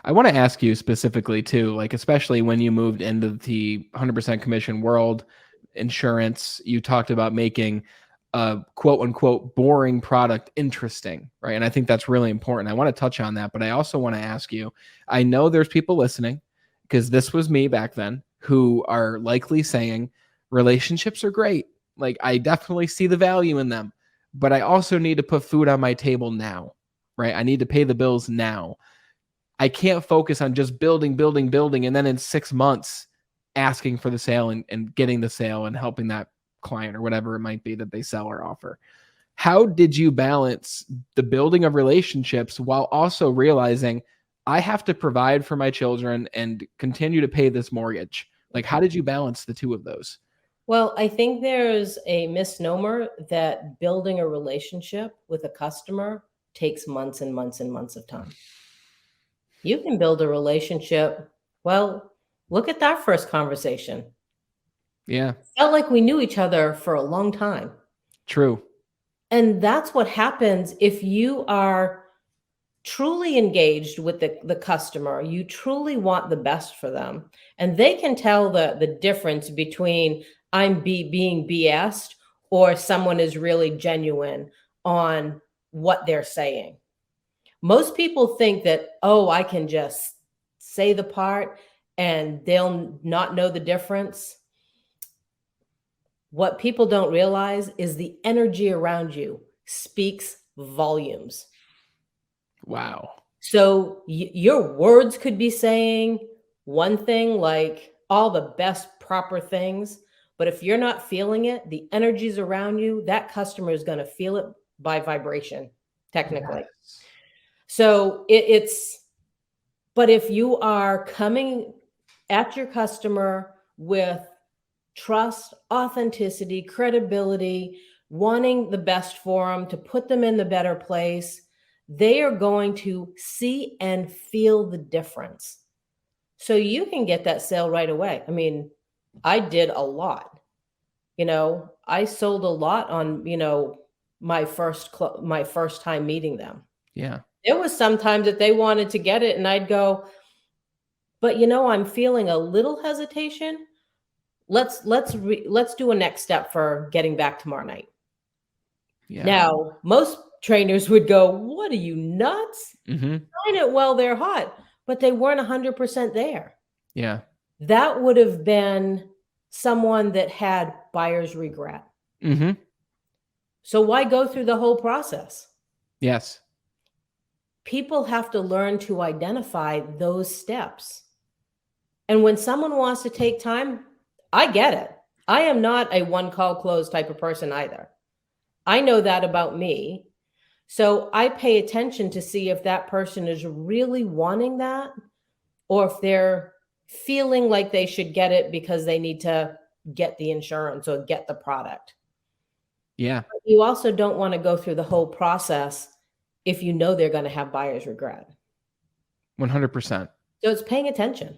I want to ask you specifically too, like especially when you moved into the 100% commission world, insurance, you talked about making a quote unquote boring product interesting, right? And I think that's really important. I want to touch on that, but I also want to ask you, I know there's people listening because this was me back then who are likely saying relationships are great. Like I definitely see the value in them, but I also need to put food on my table now, right? I need to pay the bills now. I can't focus on just building, building, building, and then in 6 months asking for the sale and getting the sale and helping that client or whatever it might be that they sell or offer. How did you balance the building of relationships while also realizing I have to provide for my children and continue to pay this mortgage? Like, how did you balance the two of those? Well, I think there's a misnomer that building a relationship with a customer takes months and months and months of time. You can build a relationship. Well, look at that first conversation. Yeah, Felt like we knew each other for a long time. true. And that's what happens if you are truly engaged with the customer. You truly want the best for them. And they can tell the difference between being BS'd or someone is really genuine on what they're saying. Most people think that, oh, I can just say the part and they'll not know the difference. What people don't realize is the energy around you speaks volumes. Wow. So your words could be saying one thing, like all the best proper things, but if you're not feeling it, the energies around you, that customer is going to feel it by vibration, technically. Yes. So but if you are coming at your customer with trust, authenticity, credibility, wanting the best for them, to put them in the better place, they are going to see and feel the difference. So you can get that sale right away. I mean, I did a lot. I sold a lot on, my first time meeting them. Yeah. There was sometimes that they wanted to get it and I'd go, but I'm feeling a little hesitation. Let's do a next step for getting back tomorrow night. Yeah. Now, most trainers would go, "What are you nuts? Mm-hmm. Sign it while they're hot," but they weren't 100% there. Yeah. That would have been someone that had buyer's regret. Mm-hmm. So why go through the whole process? Yes. People have to learn to identify those steps. And when someone wants to take time, I get it. I am not a one call close type of person either. I know that about me. So I pay attention to see if that person is really wanting that or if they're feeling like they should get it because they need to get the insurance or get the product. Yeah. But you also don't want to go through the whole process if you know they're going to have buyer's regret. 100%. So it's paying attention.